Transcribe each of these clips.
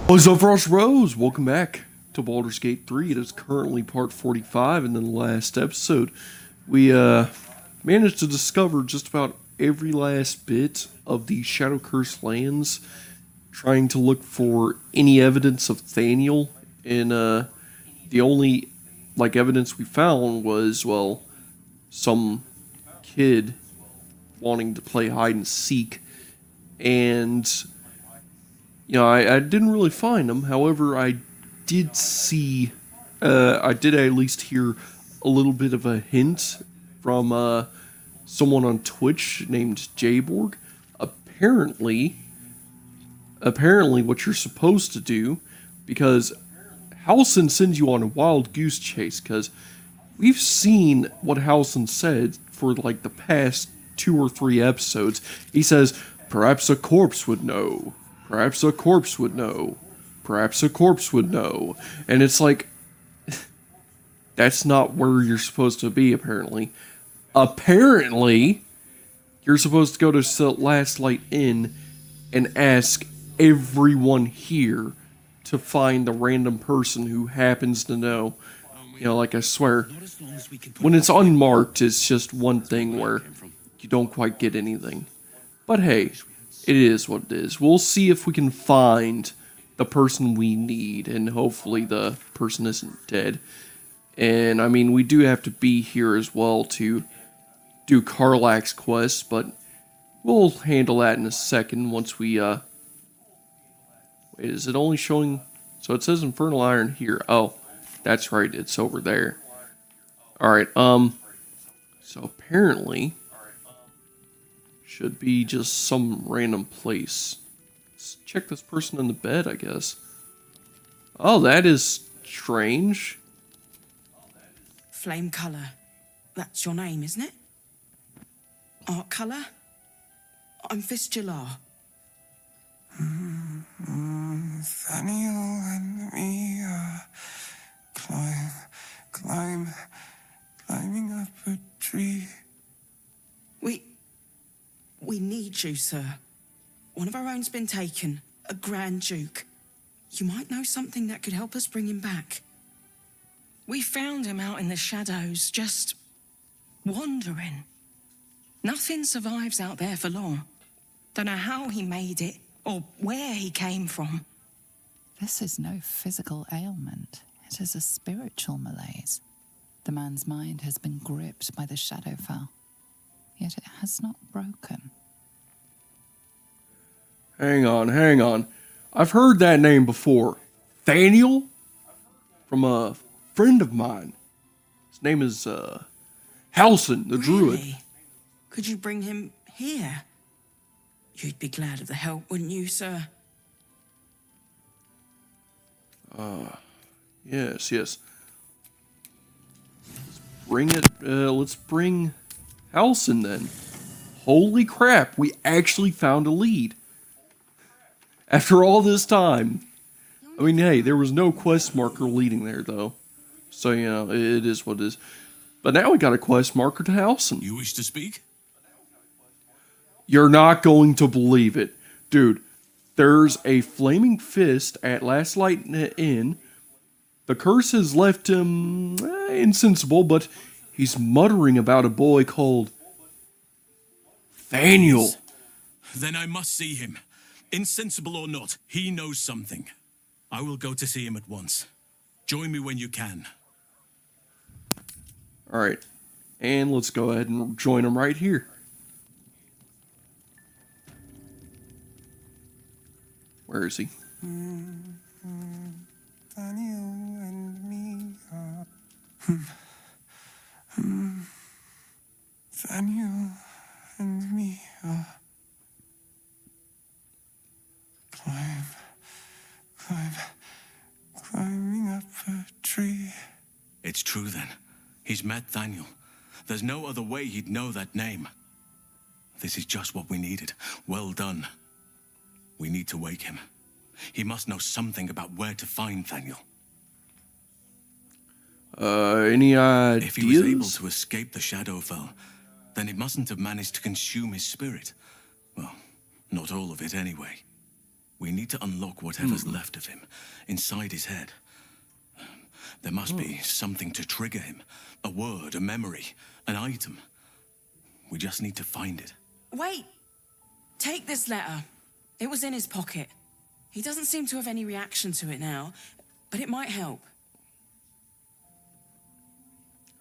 What's up, Frost Rose? Welcome back to Baldur's Gate 3. It is currently part 45, and in the last episode, we managed to discover just about every last bit of the Shadow Curse lands, trying to look for any evidence of Thaniel, and the only evidence we found was, well, some kid wanting to play hide and seek, and I didn't really find them. However, I did see, I did at least hear a little bit of a hint from someone on Twitch named Jborg. Apparently, what you're supposed to do, because Halsin sends you on a wild goose chase, because we've seen what Halsin said for like the past 2 or 3 episodes. He says, perhaps a corpse would know. Perhaps a corpse would know. Perhaps a corpse would know. And it's like, that's not where you're supposed to be, apparently. Apparently, you're supposed to go to Last Light Inn and ask everyone here to find the random person who happens to know. I swear, when it's unmarked, it's just one thing where you don't quite get anything. But hey, it is what it is. We'll see if we can find the person we need, and hopefully the person isn't dead. And, I mean, we do have to be here as well to do Karlach's quest, but we'll handle that in a second once we, Wait, is it only showing... So it says Infernal Iron here. Oh, that's right, it's over there. Alright, so apparently... should be just some random place. Let's check this person in the bed, I guess. Oh, that is strange. Flame colour. That's your name, isn't it? Art colour? I'm Fistula. Thaniel and me climbing up a tree. We need you, sir. One of our own's been taken, a Grand Duke. You might know something that could help us bring him back. We found him out in the shadows, just wandering. Nothing survives out there for long. Don't know how he made it, or where he came from. This is no physical ailment. It is a spiritual malaise. The man's mind has been gripped by the Shadowfell, yet it has not broken. Hang on. I've heard that name before. Thaniel? From a friend of mine. His name is, Halsin, the Druid. Really? Could you bring him here? You'd be glad of the help, wouldn't you, sir? Yes. Let's bring Halsin then. Holy crap, we actually found a lead. After all this time. I mean, hey, there was no quest marker leading there, though. So, it is what it is. But now we got a quest marker to Halsin. You wish to speak? You're not going to believe it. Dude, there's a flaming fist at Last Light Inn. The curse has left him insensible, but he's muttering about a boy called Thaniel. Then I must see him. Insensible or not, he knows something. I will go to see him at once. Join me when you can. Alright, and let's go ahead and join him right here. Where is he? Thaniel and me Thaniel and me climbing up a tree. It's true then. He's met Thaniel. There's no other way he'd know that name. This is just what we needed. Well done. We need to wake him. He must know something about where to find Thaniel. Any ideas? If he was able to escape the Shadowfell, then it mustn't have managed to consume his spirit. Well, not all of it anyway. We need to unlock whatever's left of him, inside his head. There must be something to trigger him. A word, a memory, an item. We just need to find it. Wait! Take this letter. It was in his pocket. He doesn't seem to have any reaction to it now, but it might help.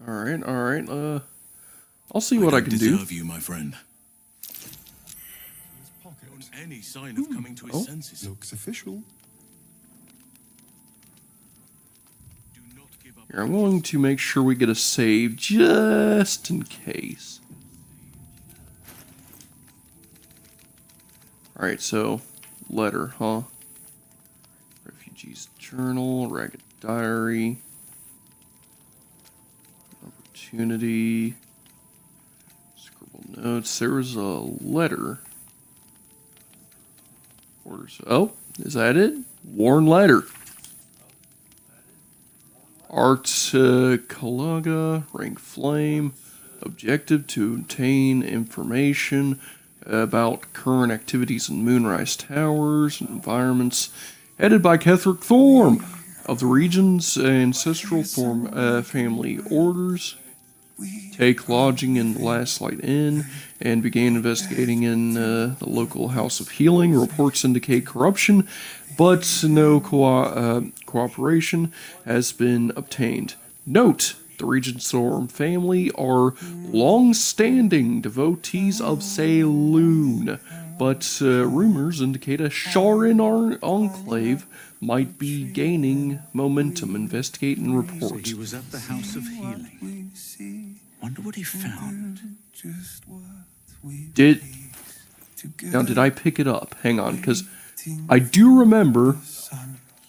Alright, alright, I'll see what I can do. Deserve you, my friend. Any sign of coming to his senses. Looks official. Do not give up. Here, I'm going to make sure we get a save just in case. Alright, so letter, huh? Refugee's journal, ragged diary, opportunity, scribble notes. There was a letter. Orders. Oh, is that it? Worn letter. Art Kalaga, rank flame. Objective to obtain information about current activities in Moonrise Towers and environments. Headed by Ketherick Thorm of the region's ancestral family orders. Take lodging in the Last Light Inn and began investigating in the local House of Healing. Reports indicate corruption, but no cooperation has been obtained. Note, the Regent Storm family are long-standing devotees of Saloon, but rumors indicate a Sharin enclave might be gaining momentum. Investigate and report. He was at the House of Healing. Wonder what he found. Did I pick it up? Hang on, because I do remember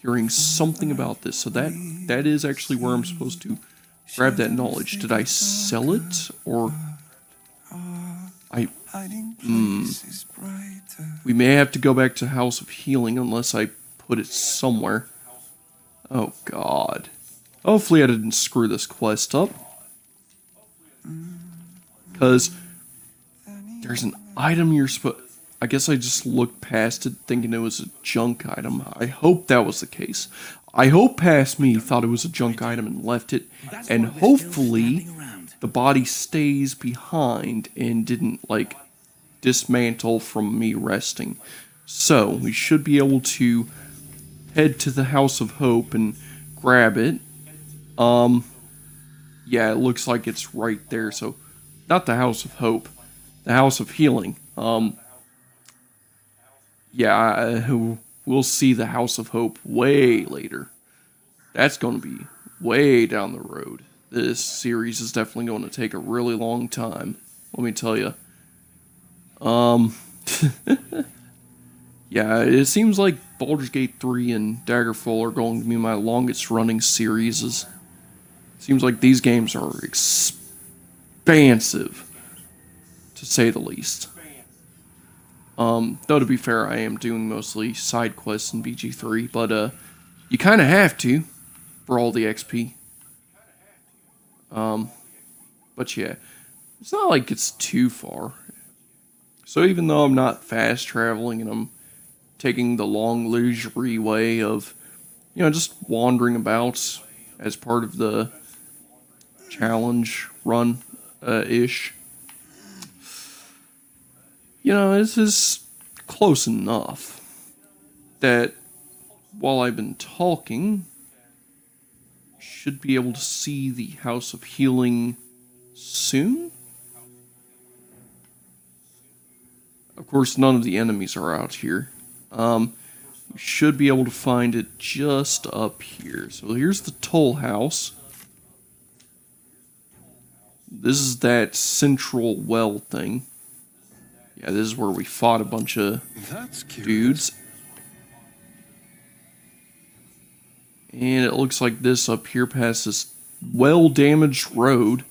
hearing something about this. So that is actually where I'm supposed to grab that knowledge. Did I sell it, or we may have to go back to House of Healing unless I put it somewhere. Oh God! Hopefully I didn't screw this quest up. Because there's an item you're supposed... I guess I just looked past it thinking it was a junk item. I hope that was the case. I hope past me thought it was a junk item and left it. And hopefully the body stays behind and didn't, like, dismantle from me resting. So, we should be able to head to the House of Hope and grab it. Yeah, it looks like it's right there, so... Not the House of Hope, the House of Healing. Yeah, we'll see the House of Hope way later. That's going to be way down the road. This series is definitely going to take a really long time, let me tell you. Yeah, it seems like Baldur's Gate 3 and Daggerfall are going to be my longest running series. Seems like these games are expansive, to say the least. Though to be fair, I am doing mostly side quests in BG3, but you kind of have to for all the XP. But yeah, it's not like it's too far. So even though I'm not fast traveling and I'm taking the long leisurely way of, you know, just wandering about as part of the challenge run ish. You know, this is close enough that while I've been talking, should be able to see the House of Healing soon. Of course, none of the enemies are out here. We should be able to find it just up here. So here's the toll house. This is that central well thing. Yeah, this is where we fought a bunch of dudes. And it looks like this up here past this well-damaged road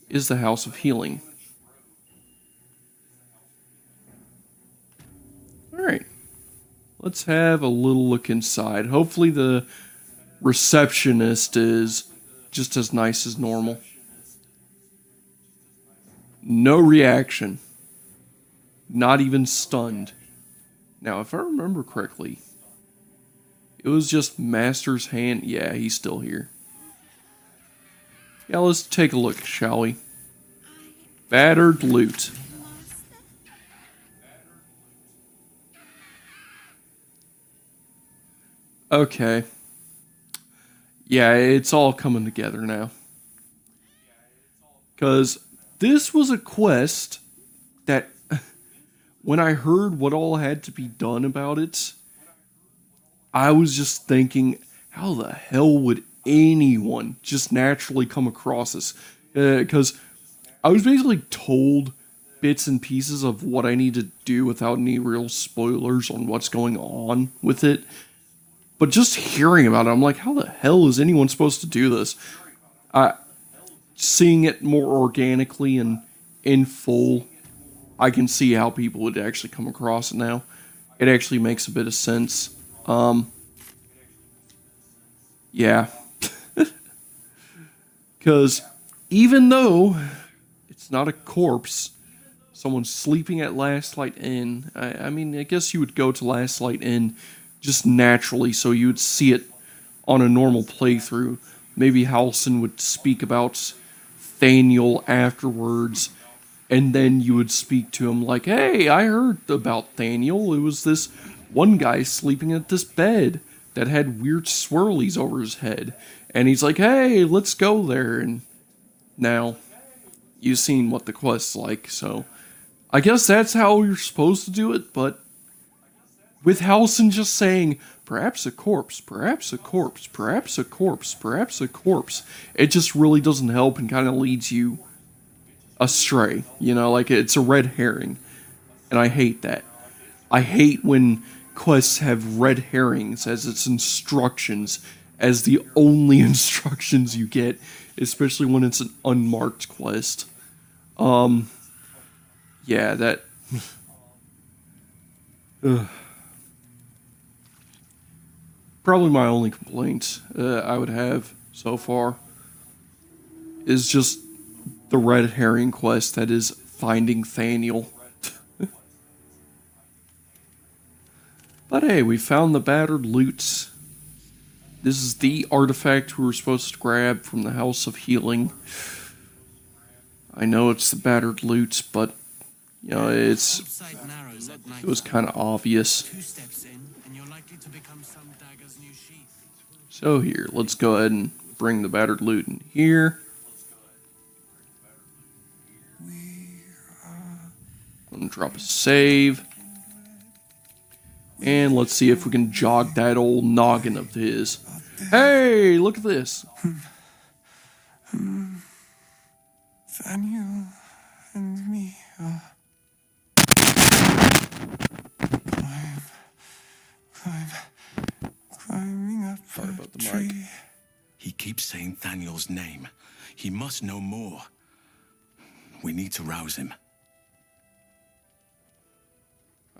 is the House of Healing. Alright. Let's have a little look inside. Hopefully the receptionist is just as nice as normal. No reaction. Not even stunned. Now, if I remember correctly, it was just Master's hand. Yeah, he's still here. Yeah, let's take a look, shall we? Battered loot. Okay. Yeah, it's all coming together now. Because this was a quest that, when I heard what all had to be done about it, I was just thinking, how the hell would anyone just naturally come across this? Because I was basically told bits and pieces of what I need to do without any real spoilers on what's going on with it. But just hearing about it, I'm like, how the hell is anyone supposed to do this? Seeing it more organically and in full, I can see how people would actually come across it now. It actually makes a bit of sense. Yeah. Because even though it's not a corpse, someone's sleeping at Last Light Inn, I mean, I guess you would go to Last Light Inn just naturally, so you would see it on a normal playthrough. Maybe Halson would speak about Thaniel afterwards, and then you would speak to him like, hey, I heard about Thaniel. It was this one guy sleeping at this bed that had weird swirlies over his head. And he's like, hey, let's go there. And now, you've seen what the quest's like, so I guess that's how you're supposed to do it, but with Halson just saying, perhaps a corpse, perhaps a corpse, perhaps a corpse, perhaps a corpse, it just really doesn't help and kind of leads you astray. You know, like it's a red herring. And I hate that. I hate when quests have red herrings as its instructions, as the only instructions you get, especially when it's an unmarked quest. Yeah, that... Probably my only complaint I would have so far is just the red herring quest that is finding Thaniel. But hey, we found the battered loot. This is the artifact we were supposed to grab from the House of Healing. I know it's the battered loot, but you know, it was kind of obvious. So here, let's go ahead and bring the battered loot in here. I'm gonna drop a save. And let's see if we can jog that old noggin of his. Hey, look at this. Thaniel and me are climbing up Sorry about the tree. mic. He keeps saying Thaniel's name. He must know more. We need to rouse him.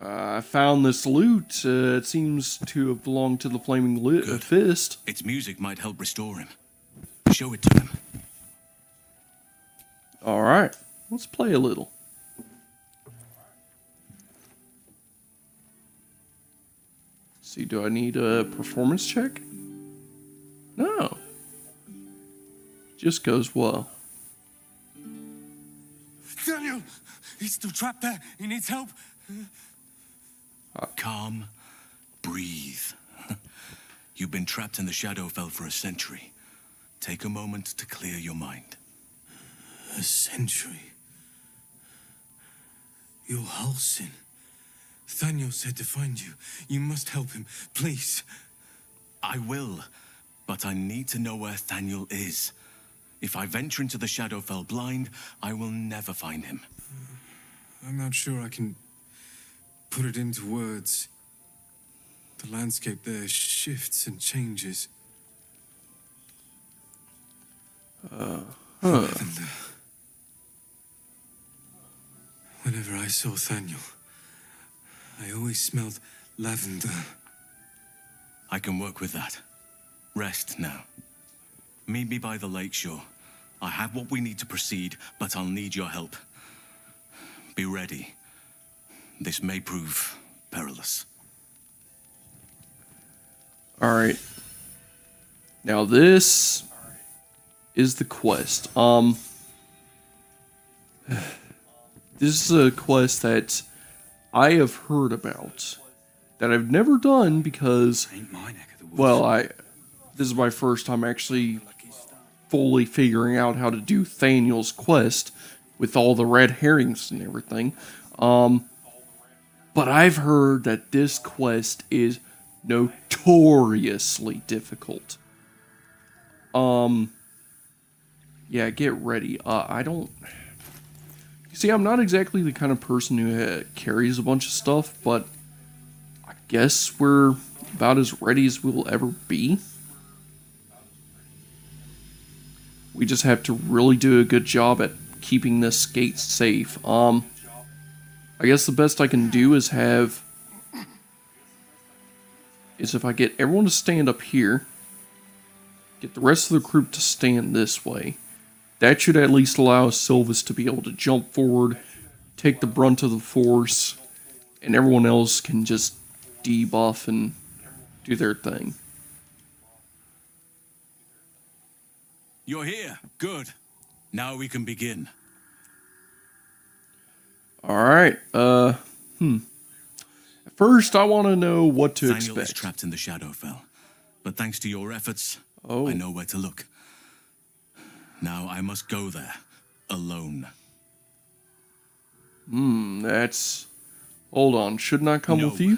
I found this loot. It seems to have belonged to the Flaming Fist. Its music might help restore him. Show it to him. Alright, let's play a little. See, do I need a performance check? No. Just goes well. Thaniel! He's still trapped there. He needs help. Calm. Breathe. You've been trapped in the Shadowfell for a century. Take a moment to clear your mind. A century. You're Halsin. Thaniel said to find you. You must help him, please. I will, but I need to know where Thaniel is. If I venture into the Shadowfell blind, I will never find him. I'm not sure I can put it into words. The landscape there shifts and changes. Lavender. Whenever I saw Thaniel, I always smelled lavender. I can work with that. Rest now. Meet me by the lakeshore. I have what we need to proceed, but I'll need your help. Be ready. This may prove perilous. Alright. Now this is the quest. This is a quest that I have heard about. That I've never done because, well, this is my first time actually fully figuring out how to do Thaniel's quest with all the red herrings and everything. But I've heard that this quest is notoriously difficult. Yeah, get ready. I don't... You see, I'm not exactly the kind of person who carries a bunch of stuff, but I guess we're about as ready as we'll ever be. We just have to really do a good job at keeping this gate safe. I guess the best I can do is if I get everyone to stand up here, get the rest of the group to stand this way. That should at least allow Sylvis to be able to jump forward, take the brunt of the force, and everyone else can just debuff and do their thing. You're here. Good. Now we can begin. Alright, At first, I want to know what to Thaniel expect. is trapped in the Shadowfell, but thanks to your efforts, Oh. I know where to look. Now I must go there, alone. That's... Hold on, shouldn't I come No. with you?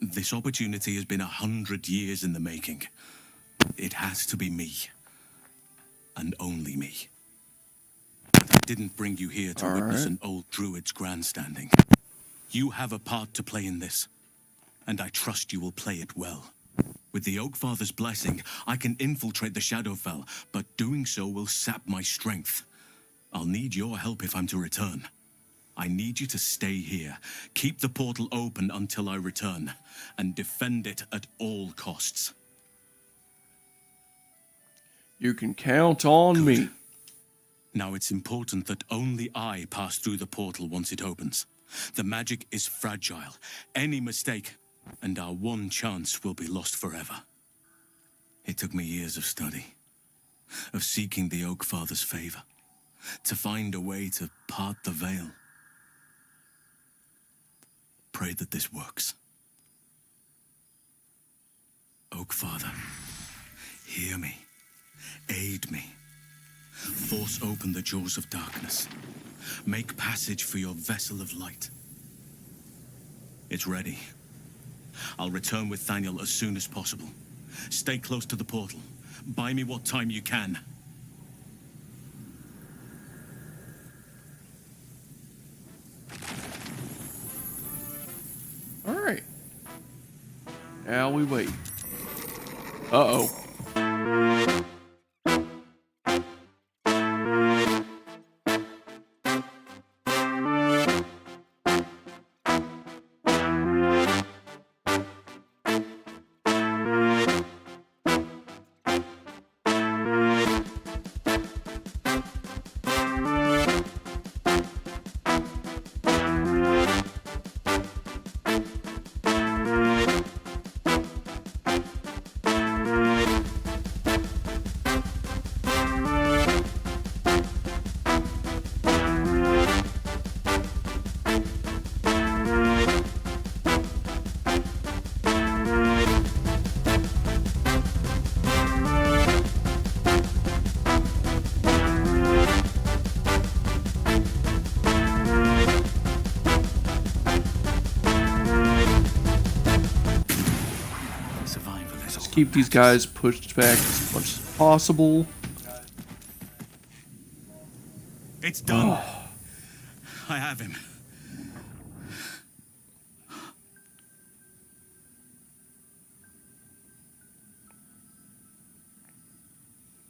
This opportunity has been 100 years in the making. It has to be me. And only me. I didn't bring you here to witness an old druid's grandstanding. You have a part to play in this, and I trust you will play it well. With the Oakfather's blessing, I can infiltrate the Shadowfell, but doing so will sap my strength. I'll need your help if I'm to return. I need you to stay here, keep the portal open until I return, and defend it at all costs. You can count on me. Now it's important that only I pass through the portal once it opens. The magic is fragile. Any mistake, and our one chance will be lost forever. It took me years of study, of seeking the Oakfather's favor, to find a way to part the veil. Pray that this works. Oakfather, hear me. Aid me. Force open the jaws of darkness. Make passage for your vessel of light. It's ready. I'll return with Thaniel as soon as possible. Stay close to the portal. Buy me what time you can. Alright. Now we wait. Uh-oh. Keep these guys pushed back as much as possible. It's done. I have him.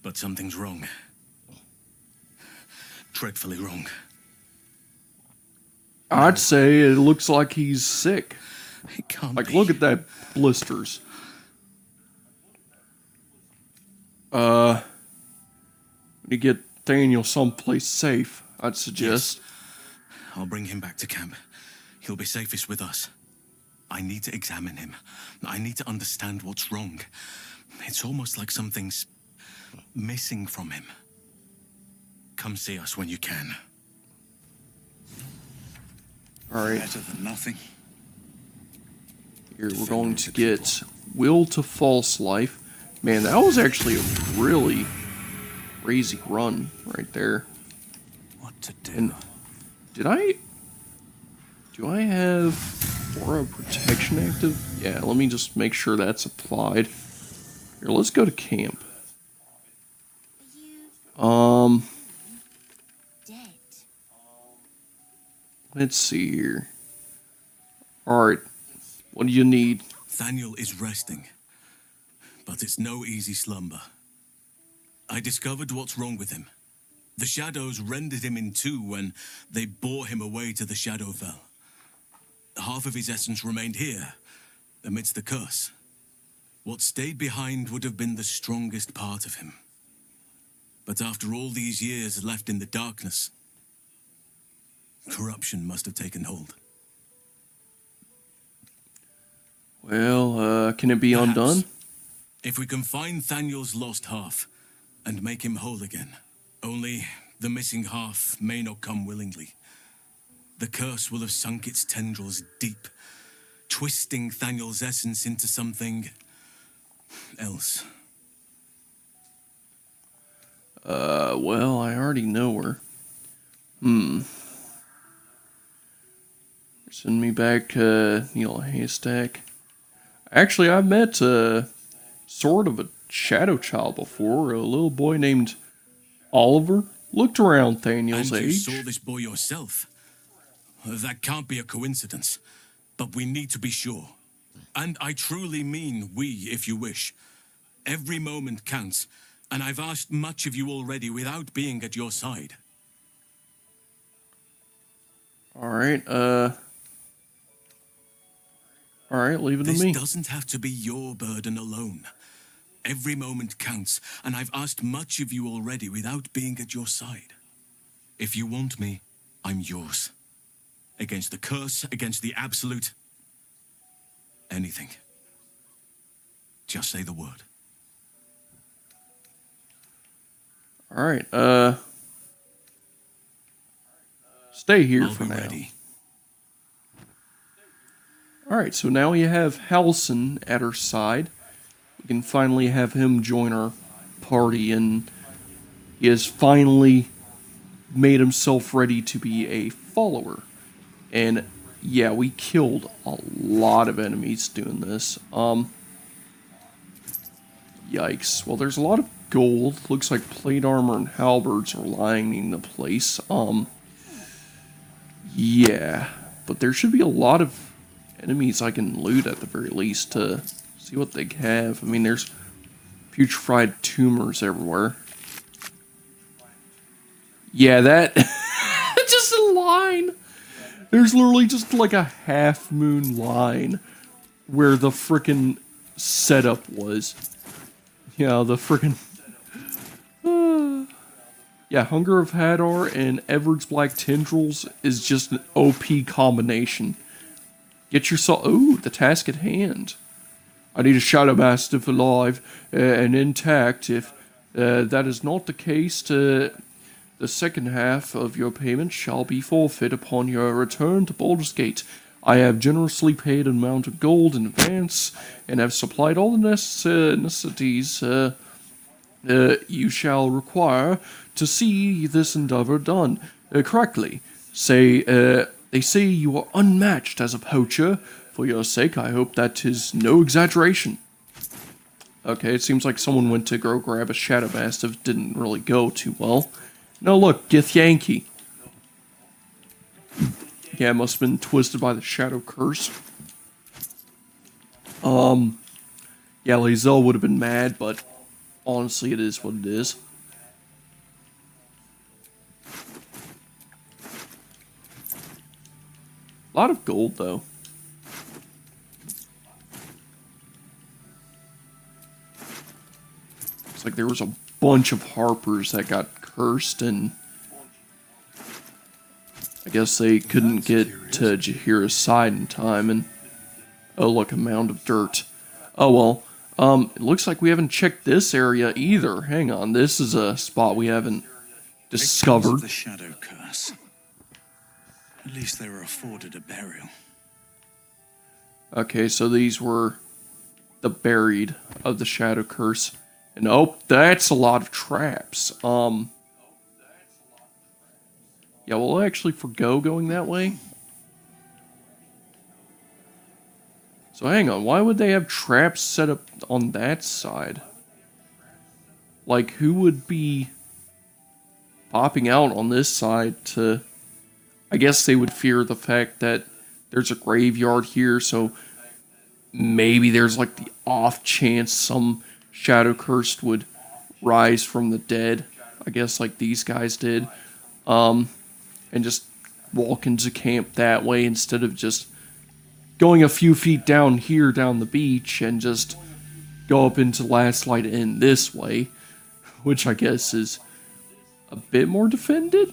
But something's wrong. Dreadfully wrong. I'd say it looks like he's sick. It can't Like, be. look at that blisters. To get Thaniel someplace safe, I'd suggest. I'll bring him back to camp. He'll be safest with us. I need to examine him. I need to understand what's wrong. It's almost like something's missing from him. Come see us when you can. Alright, Better than nothing. here we're going to get Will to False Life. Man, that was actually a really crazy run right there. What to do? And do I have Aura Protection active? Yeah, let me just make sure that's applied. Here, let's go to camp. Dead. Let's see here. Alright, what do you need? Thaniel is resting, but it's no easy slumber. I discovered what's wrong with him. The shadows rendered him in two when they bore him away to the Shadowfell. Half of his essence remained here, amidst the curse. What stayed behind would have been the strongest part of him. But after all these years left in the darkness, corruption must have taken hold. Well, can it be Perhaps, undone? if we can find Thaniel's lost half and make him whole again. Only the missing half may not come willingly. The curse will have sunk its tendrils deep, twisting Thaniel's essence into something else. Well, I already know her. Send me back, Neil Haystack. Actually, I've met, sort of a shadow child before, a little boy named Oliver. Looked around Thaniel's And you age. saw this boy yourself. That can't be a coincidence, but we need to be sure. And I truly mean we, if you wish. Every moment counts, and I've asked much of you already without being at your side. Alright, alright, leave it to This me. doesn't have to be your burden alone. Every moment counts, and I've asked much of you already without being at your side. If you want me, I'm yours. Against the curse, against the absolute. Anything. Just say the word. Alright, stay here I'll for be now. ready. Alright, so now we have Halson at our side. We can finally have him join our party, and he has finally made himself ready to be a follower. And yeah, we killed a lot of enemies doing this. Yikes. Well, there's a lot of gold. Looks like plate armor and halberds are lining the place. Yeah. But there should be a lot of enemies I can loot at the very least to see what they have. I mean, there's putrefied tumors everywhere. Yeah, that... just a line. There's literally just like a half moon line where the frickin' setup was. Yeah, the frickin'... yeah, Hunger of Hadar and Everard's Black Tendrils is just an OP combination. Get yourself... Ooh, the task at hand. I need a Shadow Mastiff alive and intact. If that is not the case, the second half of your payment shall be forfeit upon your return to Baldur's Gate. I have generously paid an amount of gold in advance and have supplied all the necessities you shall require to see this endeavor done correctly. They say you are unmatched as a poacher. For your sake, I hope that is no exaggeration. Okay, it seems like someone went to go grab a Shadow Mastiff. Didn't really go too well. No, look, Gith Yankee. Yeah, it must have been twisted by the Shadow Curse. Yeah, Lae'zel would have been mad, but honestly, it is what it is. A lot of gold, though. It's like there was a bunch of Harpers that got cursed, and I guess they couldn't get to Jaheira's side in time, and Oh, look, a mound of dirt. Oh, well. It looks like we haven't checked this area either. Hang on, this is a spot we haven't Victims discovered. of the shadow curse. At least they were afforded a burial. Okay, so these were the buried of the shadow curse. And oh, that's a lot of traps. Yeah, we'll actually forgo going that way. So hang on, why would they have traps set up on that side? Like, who would be popping out on this side to... I guess they would fear the fact that there's a graveyard here, so maybe there's like the off chance some shadow cursed would rise from the dead. I guess like these guys did. And just walk into camp that way instead of just going a few feet down here down the beach and just go up into Last Light Inn this way, which I guess is a bit more defended.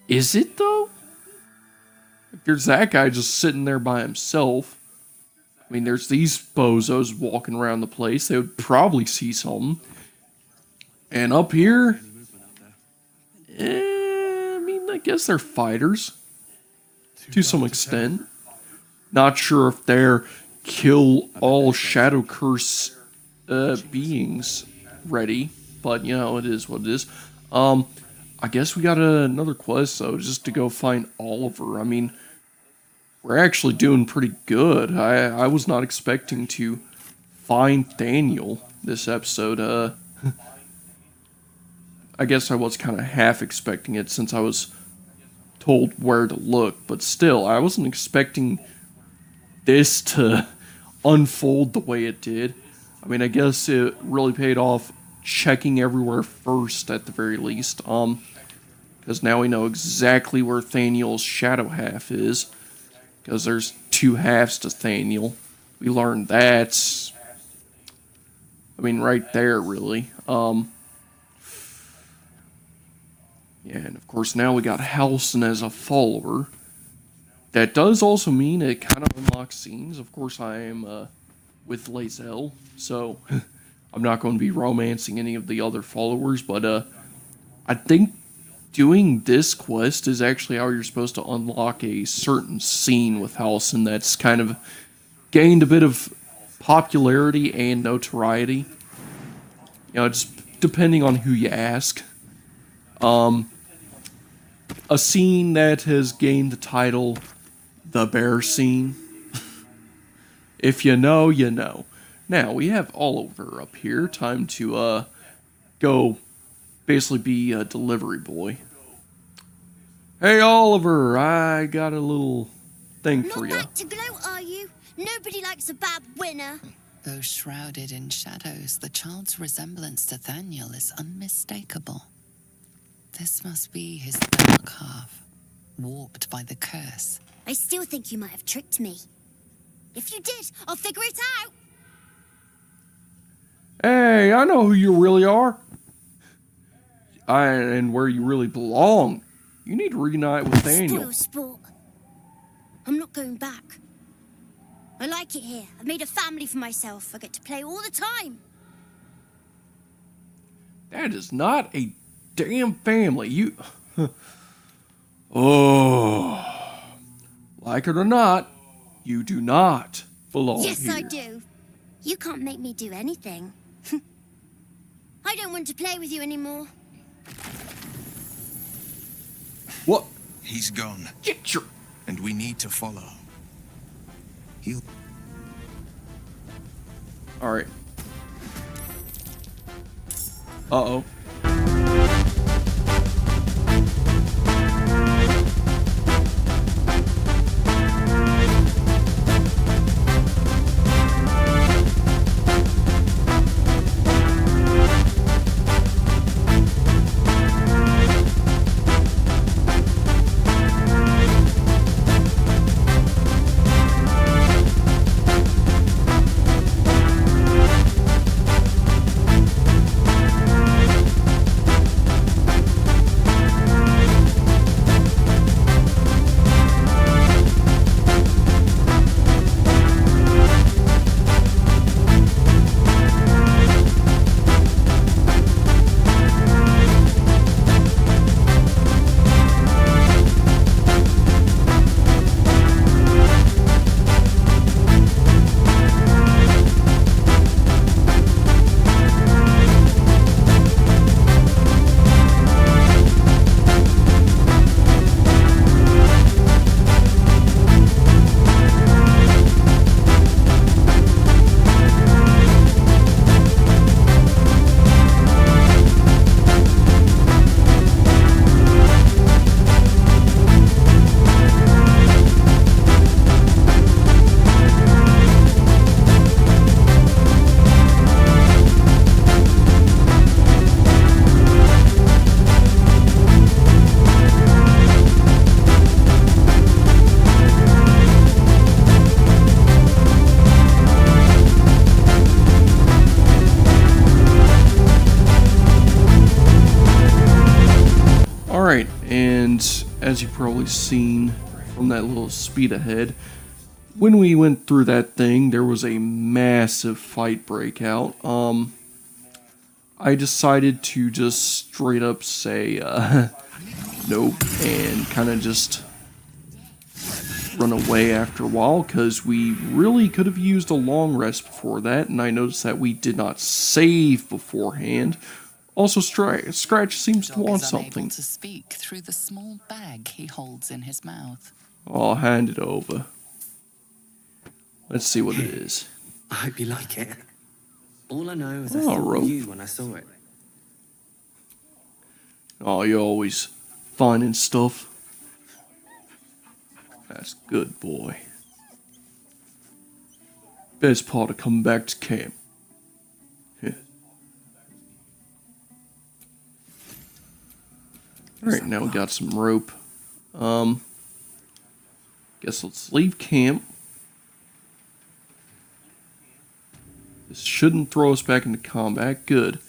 Is it though? There's that guy just sitting there by himself. I mean, there's these bozos walking around the place. They would probably see something. And up here, I mean, I guess they're fighters to some extent. Not sure if they're kill all Shadow Curse beings ready, but you know, it is what it is. I guess we got another quest though, just to go find Oliver. I mean, we're actually doing pretty good. I was not expecting to find Thaniel this episode. I guess I was kind of half expecting it since I was told where to look, but still, I wasn't expecting this to unfold the way it did. I mean, I guess it really paid off checking everywhere first at the very least. Because now we know exactly where Thaniel's shadow half is. Because there's two halves to Thaniel. We learned that. I mean, right there, really. Yeah, and of course now we got Halsin as a follower. That does also mean it kind of unlocks scenes. Of course, I am with Lae'zel, so I'm not going to be romancing any of the other followers, but I think doing this quest is actually how you're supposed to unlock a certain scene with Halsin that's kind of gained a bit of popularity and notoriety. You know, just depending on who you ask. A scene that has gained the title The Bear Scene. If you know, you know. Now, we have Oliver up here. Time to go basically be a delivery boy. Hey, Oliver, I got a little thing for you. Not back to gloat, are you? Nobody likes a bad winner. Though shrouded in shadows, the child's resemblance to Thaniel is unmistakable. This must be his dark half, warped by the curse. I still think you might have tricked me. If you did, I'll figure it out. Hey, I know who you really are. And where you really belong. You need to reunite with Thaniel. Spoil sport. I'm not going back. I like it here. I've made a family for myself. I get to play all the time. That is not a damn family. You... Oh... Like it or not, you do not belong Yes, here. I do. You can't make me do anything. I don't want to play with you anymore. What? He's gone, Get your... and we need to follow. He'll... Alright. Uh-oh. as you've probably seen from that little speed ahead, when we went through that thing, there was a massive fight breakout. I decided to just straight up say, nope, and kind of just run away after a while, because we really could have used a long rest before that, and I noticed that we did not save beforehand. Also, Scratch seems to want something. Unable to speak through the small bag he holds in his mouth. I'll hand it over. Let's see what it is. I hope you like it. All I know is I Oh, thought rope. of you when I saw it. Oh, you're always finding stuff. That's good, boy. Best part of coming back to camp. Yeah. Alright, now we got some rope. Guess let's leave camp. This shouldn't throw us back into combat. Good.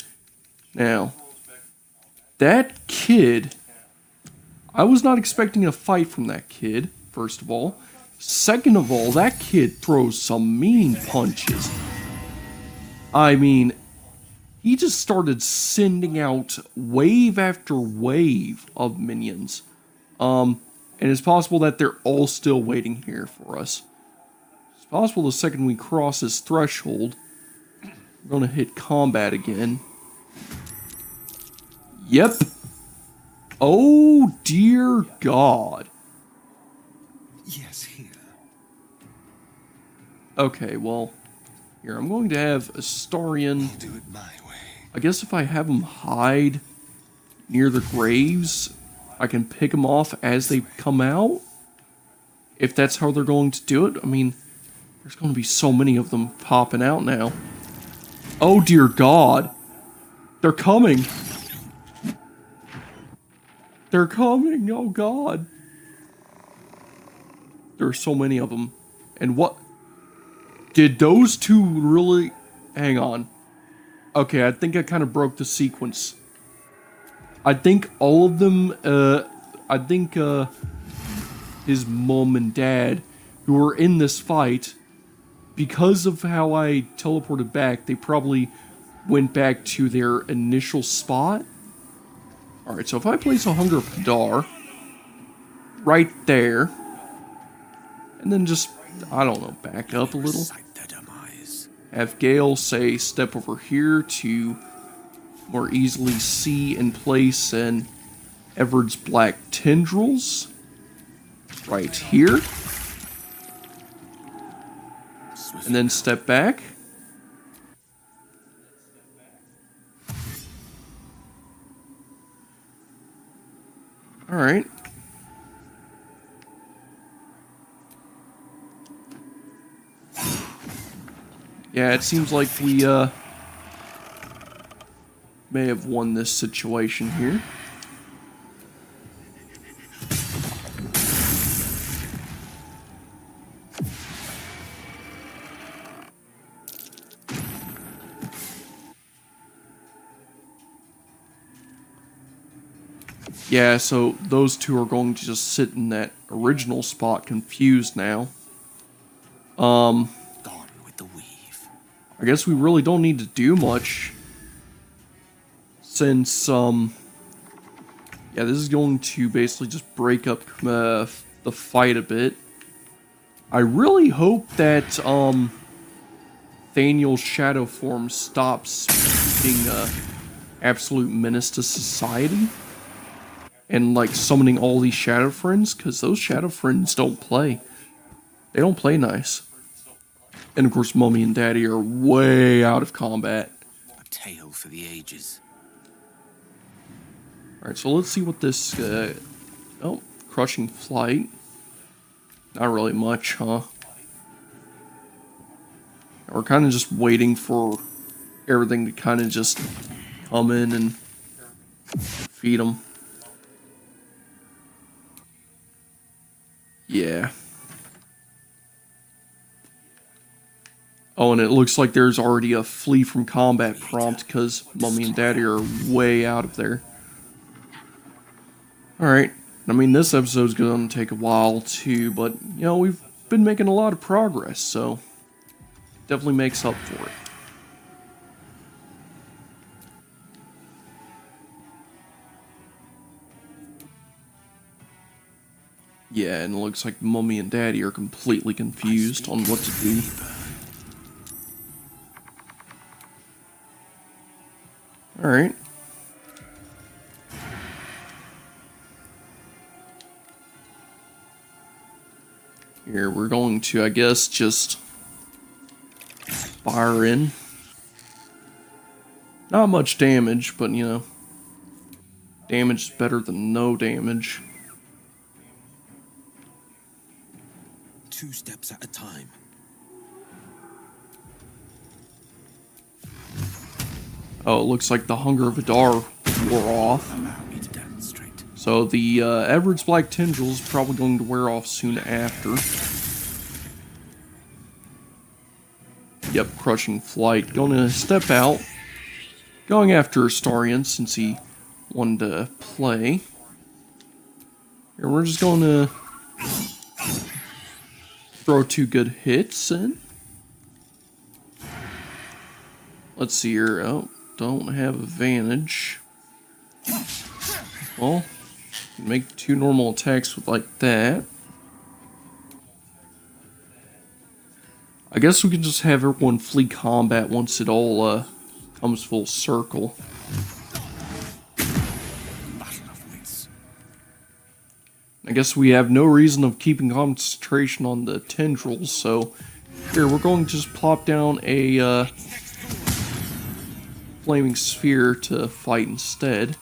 Now, that kid, I was not expecting a fight from that kid, first of all. Second of all, that kid throws some mean punches. I mean, he just started sending out wave after wave of minions. And it's possible that they're all still waiting here for us. It's possible the second we cross this threshold, we're gonna hit combat again. Yep. Oh dear God. Yes, here. Okay, well, here, I'm going to have Astarion. Do it my way. I guess if I have them hide near the graves, I can pick them off as they come out. If that's how they're going to do it. I mean, there's going to be so many of them popping out now. Oh dear God. They're coming. They're coming. Oh God. There are so many of them. And what? Did those two really... Hang on. Okay, I think I kind of broke the sequence. I think all of them, I think, his mom and dad, who were in this fight, because of how I teleported back, they probably went back to their initial spot. Alright, so if I place a Hunger Padar right there, and then just, I don't know, back up a little. Have Gale say step over here to more easily see and place and Everard's black tendrils right here. And then step back. Alright. Yeah, it seems like we may have won this situation here. Yeah, so those two are going to just sit in that original spot confused now. Gone with the weave. I guess we really don't need to do much. Since, yeah, this is going to basically just break up the fight a bit. I really hope that, Thaniel's shadow form stops being a absolute menace to society. And, like, summoning all these shadow friends, because those shadow friends don't play. They don't play nice. And, of course, Mummy and Daddy are way out of combat. A tale for the ages. Alright, so let's see what this, oh, crushing flight. Not really much, huh? We're kind of just waiting for everything to kind of just come in and feed them. Yeah. Oh, and it looks like there's already a flee from combat prompt because Mummy and Daddy are way out of there. Alright, I mean, this episode's going to take a while too, but, you know, we've been making a lot of progress, so definitely makes up for it. Yeah, and it looks like Mummy and Daddy are completely confused on what to do. Alright. Here, we're going to, I guess, just fire in. Not much damage, but, you know, damage is better than no damage. 2 steps at a time. Oh, it looks like the Hunger of Adar wore off. Allow me to demonstrate. So the Everett's Black Tendril is probably going to wear off soon after. Yep, Crushing Flight. Going to step out. Going after Astarion since he wanted to play. Here, we're just going to throw 2 good hits in. Let's see here. Oh, don't have advantage. Well, make 2 normal attacks with like that. I guess we can just have everyone flee combat once it all comes full circle. I guess we have no reason of keeping concentration on the tendrils, so here we're going to just plop down a flaming sphere to fight instead.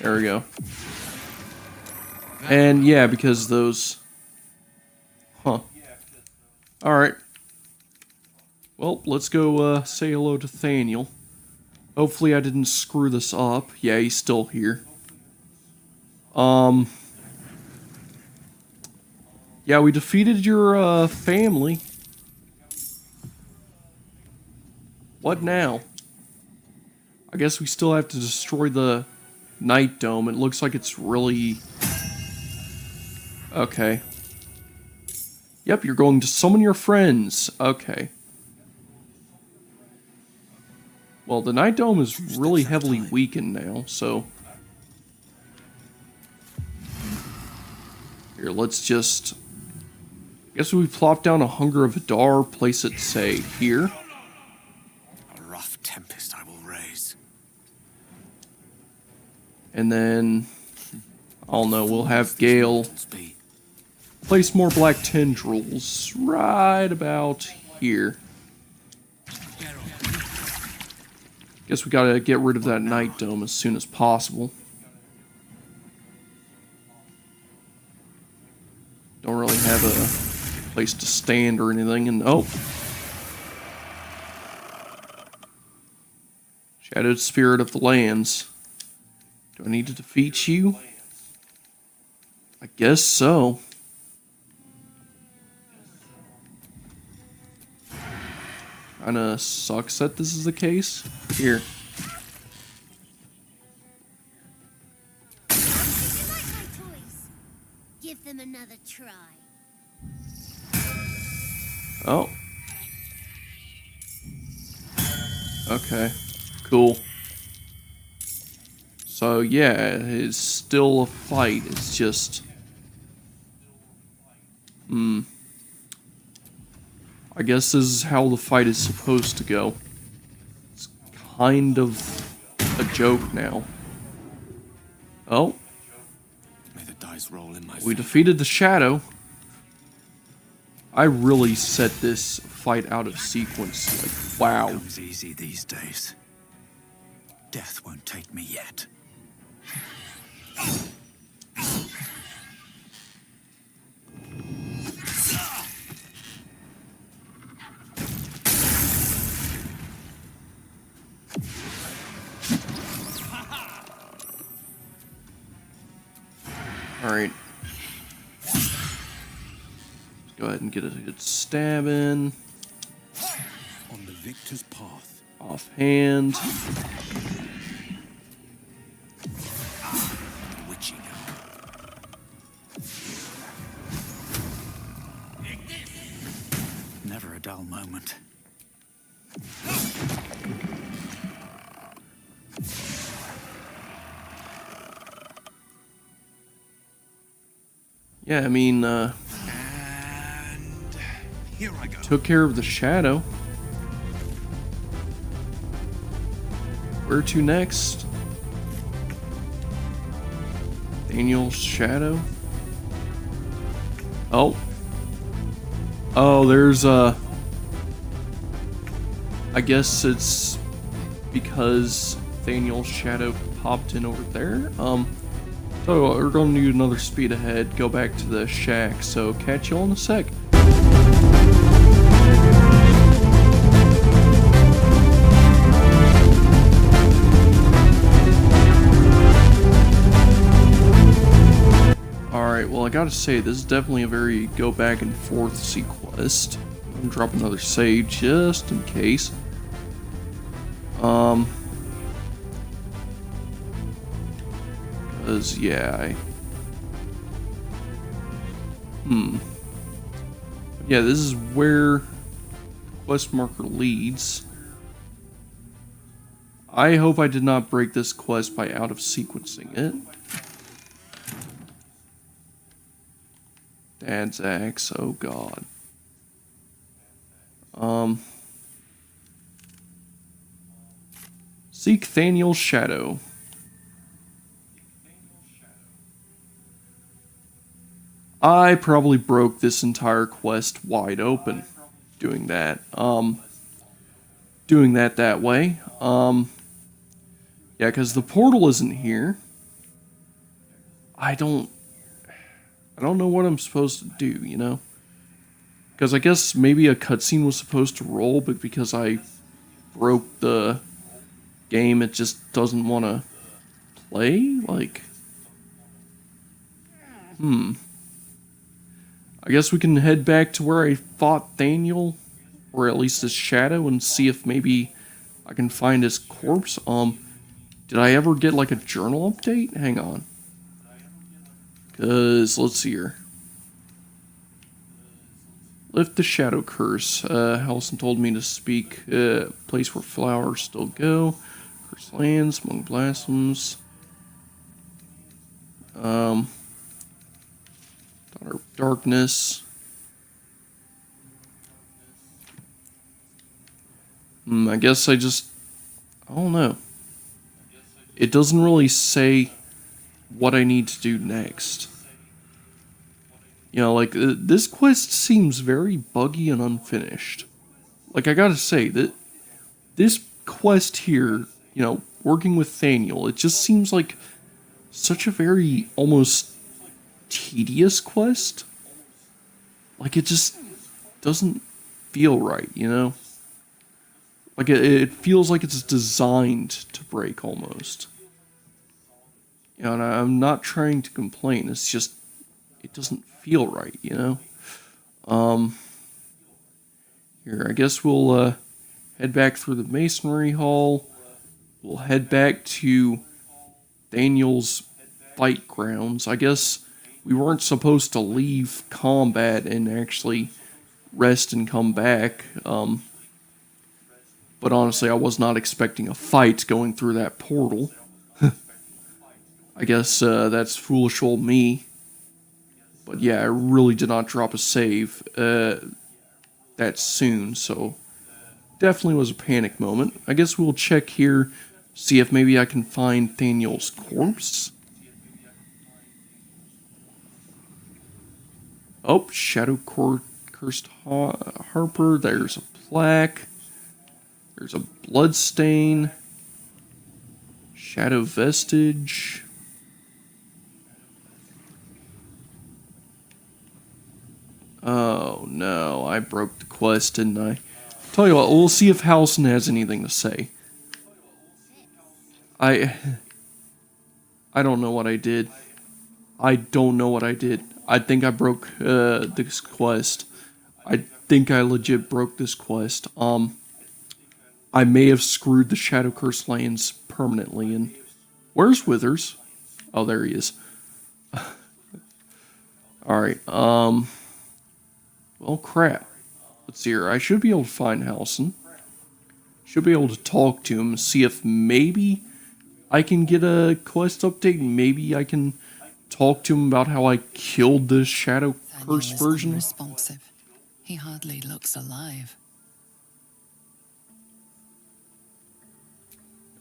There we go. And yeah, because those... Huh. Alright. Well, let's go say hello to Thaniel. Hopefully I didn't screw this up. Yeah, he's still here. Yeah, we defeated your family. What now? I guess we still have to destroy the Night Dome. It looks like it's really... Okay. Yep, you're going to summon your friends. Okay. Well, the Night Dome is really heavily weakened now, so... Here, let's just... I guess we plop down a Hunger of Adar, place it, say, here. A rough tempest I will raise. And then... I don't know, we'll have Gale place more black tendrils right about here. Guess we gotta get rid of that Night Dome as soon as possible. Don't really have a place to stand or anything, and oh! Shadowed Spirit of the Lands. Do I need to defeat you? I guess so. Kinda sucks that this is the case. Here. Give them another try. Oh. Okay. Cool. So yeah, it's still a fight. It's just... I guess this is how the fight is supposed to go. It's kind of a joke now. Oh. May the dice roll in my We favor. defeated the Shadow. I really set this fight out of sequence. Like, wow. Comes easy these days. Death won't take me yet. Alright. Go ahead and get a good stab in. On the victor's path, Offhand. Witching Never a dull moment. Yeah, I mean, and here I go. took care of the shadow. Where to next? Thaniel's shadow? Oh. Oh, there's I guess it's because Thaniel's shadow popped in over there. So we're gonna do another speed ahead, go back to the shack, so catch you all in a sec. Alright, well I gotta say, this is definitely a very go back and forth quest. I'm gonna drop another save just in case. Cause yeah, yeah, this is where quest marker leads. I hope I did not break this quest by out of sequencing it. Dad's axe, oh god. Seek Thaniel's shadow. I probably broke this entire quest wide open doing that. Doing that way. Yeah, because the portal isn't here. I don't know what I'm supposed to do, you know? Because I guess maybe a cutscene was supposed to roll, but because I broke the game, it just doesn't want to play? Like, I guess we can head back to where I fought Thaniel, or at least his shadow, and see if maybe I can find his corpse. Did I ever get like a journal update? Hang on. Cause let's see here. Lift the shadow curse. Halson told me to speak. Place where flowers still go. Curse lands among blasphems. Daughter of Darkness. I guess I don't know. It doesn't really say what I need to do next. You know, like, this quest seems very buggy and unfinished. Like, I gotta say, that this quest here, you know, working with Thaniel, it just seems like such a very, almost tedious quest. Like, it just doesn't feel right, you know? Like, it feels like it's designed to break, almost. You know, and I'm not trying to complain, it's just, it doesn't feel right, you know? Here, I guess we'll, head back through the masonry hall. We'll head back to Thaniel's fight grounds. I guess we weren't supposed to leave combat and actually rest and come back. But honestly, I was not expecting a fight going through that portal. I guess that's foolish old me. But yeah, I really did not drop a save that soon, so definitely was a panic moment. I guess we'll check here, see if maybe I can find Thaniel's corpse. Oh, Cursed Harper. There's a plaque. There's a bloodstain. Shadow Vestige. Oh no, I broke the quest, didn't I? Tell you what, we'll see if Halson has anything to say. I don't know what I did. I don't know what I did. I think I broke this quest. I think I legit broke this quest. I I may have screwed the Shadow Curse lands permanently. And where's Withers? Oh, there he is. Alright, well, crap. Let's see here. I should be able to find Halsin. Should be able to talk to him, see if maybe I can get a quest update. Maybe I can talk to him about how I killed the Shadow Curse version. Unresponsive. He hardly looks alive.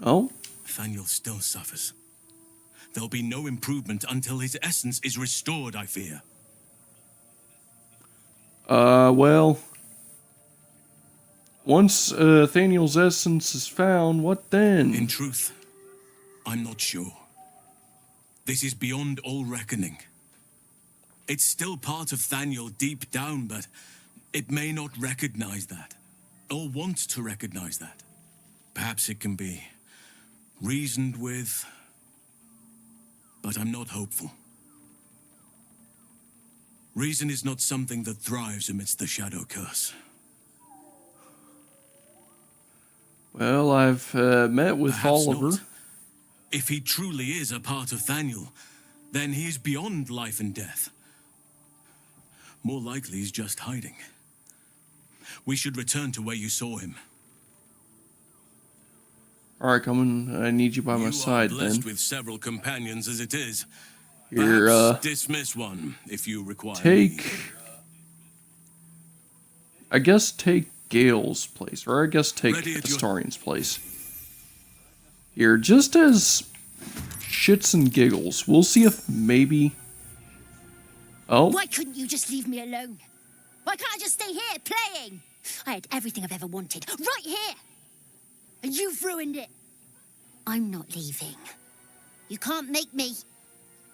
Oh? Thaniel still suffers. There'll be no improvement until his essence is restored, I fear. Well... Once Thaniel's essence is found, what then? In truth, I'm not sure. This is beyond all reckoning. It's still part of Thaniel deep down, but it may not recognize that, or want to recognize that. Perhaps it can be reasoned with, but I'm not hopeful. Reason is not something that thrives amidst the Shadow Curse. Well, I've met with Perhaps Oliver. not. If he truly is a part of Thaniel, then he is beyond life and death. More likely he's just hiding. We should return to where you saw him. Alright, come on. I need you by my side, You are then. blessed with several companions as it is. Here, Perhaps dismiss one if you require me. take... I guess take Gale's place, or I guess take Ready at your- Astarian's place. Here, just as shits and giggles, we'll see if maybe... Oh, Why couldn't you just leave me alone? Why can't I just stay here playing? I had everything I've ever wanted, right here. And you've ruined it. I'm not leaving. You can't make me.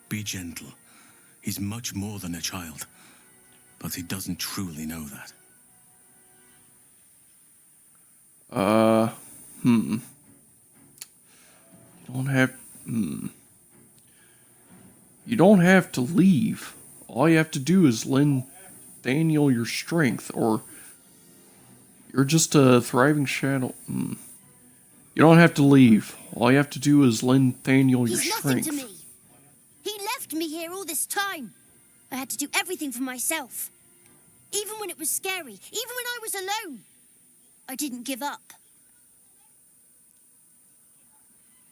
Be gentle. He's much more than a child. But he doesn't truly know that. You don't have... You don't have to leave. All you have to do is lend Thaniel your strength, or... You're just a thriving shadow... You don't have to leave. All you have to do is lend Thaniel your He's nothing strength. to me. He left me here all this time. I had to do everything for myself. Even when it was scary, even when I was alone. I didn't give up.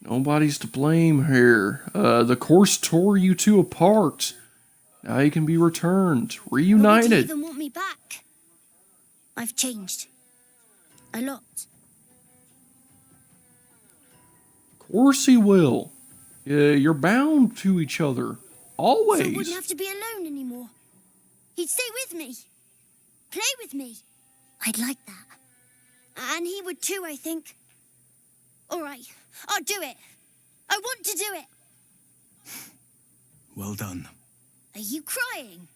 Nobody's to blame here. The course tore you two apart. Now you can be returned, Or would you reunited. even want me back? I've changed. A lot. Of course he will. You're bound to each other. So I Always. wouldn't have to be alone anymore. He'd stay with me. Play with me. I'd like that. And he would too, I think. All right, I'll do it. I want to do it. Well done. Are you crying?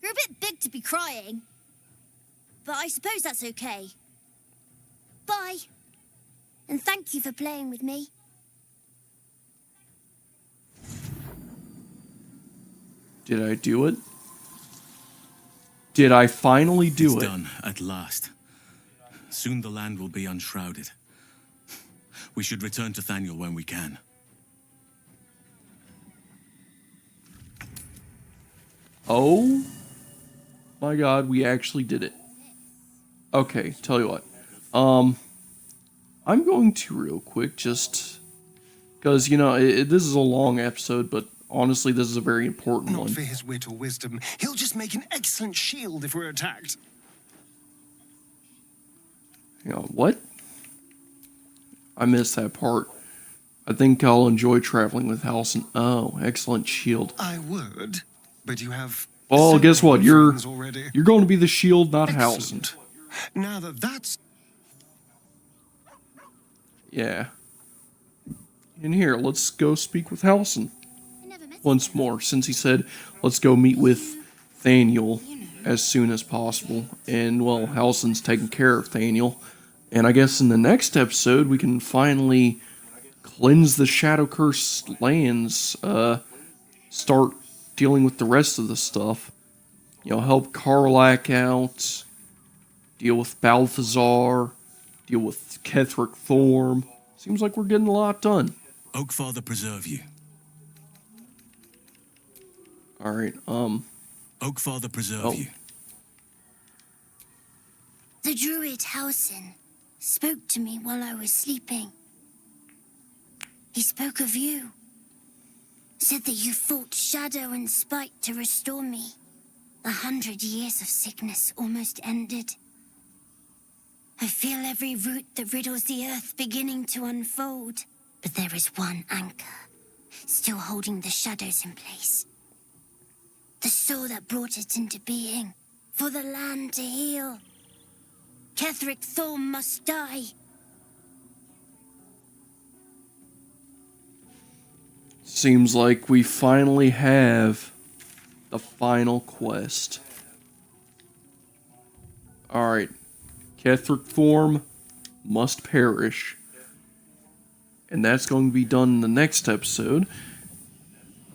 You're a bit big to be crying. But I suppose that's okay. Bye. And thank you for playing with me. Did I do it? Did I finally do It's it? done, at last. Soon the land will be unshrouded. We should return to Thaniel when we can. Oh my god, we actually did it. Okay, tell you what. I'm going to real quick just because, you know, this is a long episode, but honestly, this is a very important Not one. for his wit or wisdom. He'll just make an excellent shield if we're attacked. You know, what? I missed that part. I think I'll enjoy traveling with Halsin. Oh, excellent shield. I would, but you have. Well, so guess many what? You're friends already. going to be the shield, not Halsin. Excellent. Now that's Yeah. In here, let's go speak with Halsin I never met once more, since he said, let's go meet with Thaniel as soon as possible. And, well, Halsin's taking care of Thaniel. And I guess in the next episode, we can finally cleanse the Shadow Curse lands, start dealing with the rest of the stuff. You know, help Karlak out, deal with Balthazar, deal with Ketheric Thorm. Seems like we're getting a lot done. Oakfather preserve you. Alright, Oakfather preserve Oh. you. The druid Halsin spoke to me while I was sleeping. He spoke of you. Said that you fought shadow and spite to restore me. 100 years of sickness almost ended. I feel every root that riddles the earth beginning to unfold. But there is one anchor, still holding the shadows in place. The soul that brought it into being, for the land to heal. Ketheric Thorm must die. seems like we finally have the final quest. Alright. Ketheric Thorm must perish. And that's going to be done in the next episode.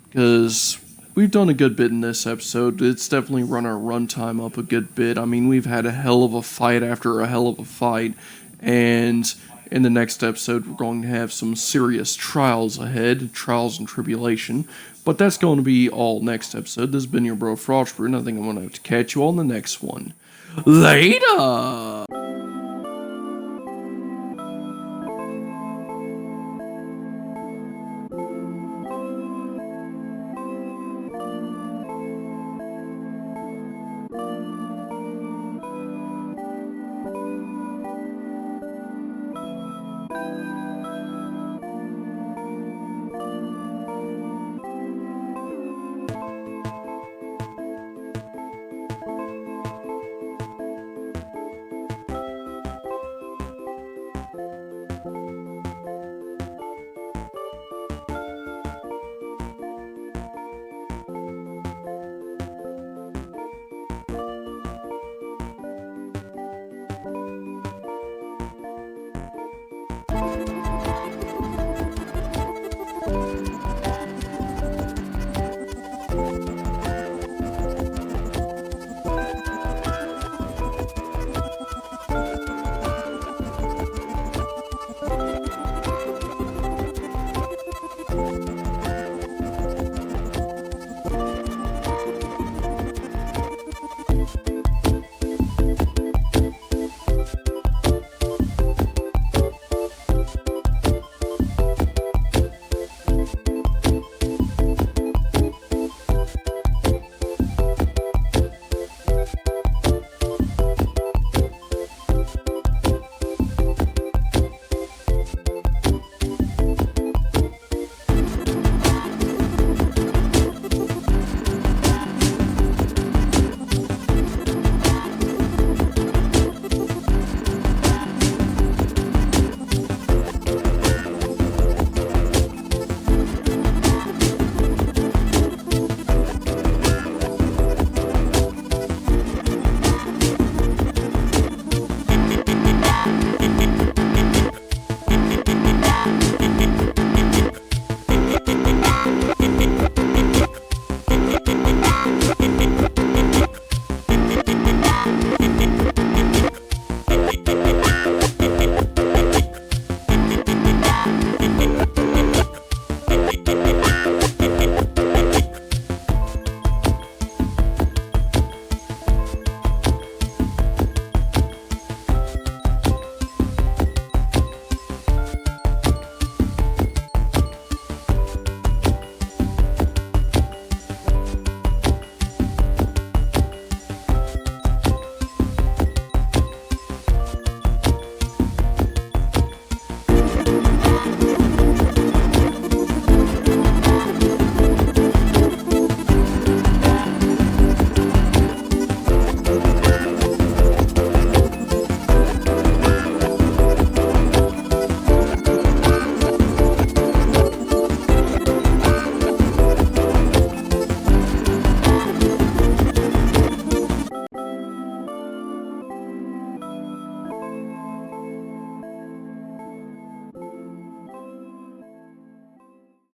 Because we've done a good bit in this episode. It's definitely run our runtime up a good bit. I mean, we've had a hell of a fight after a hell of a fight. And in the next episode, we're going to have some serious trials ahead. Trials and tribulation. But that's going to be all next episode. This has been your bro Frostbrew, and I think I'm going to have to catch you all in the next one. Later!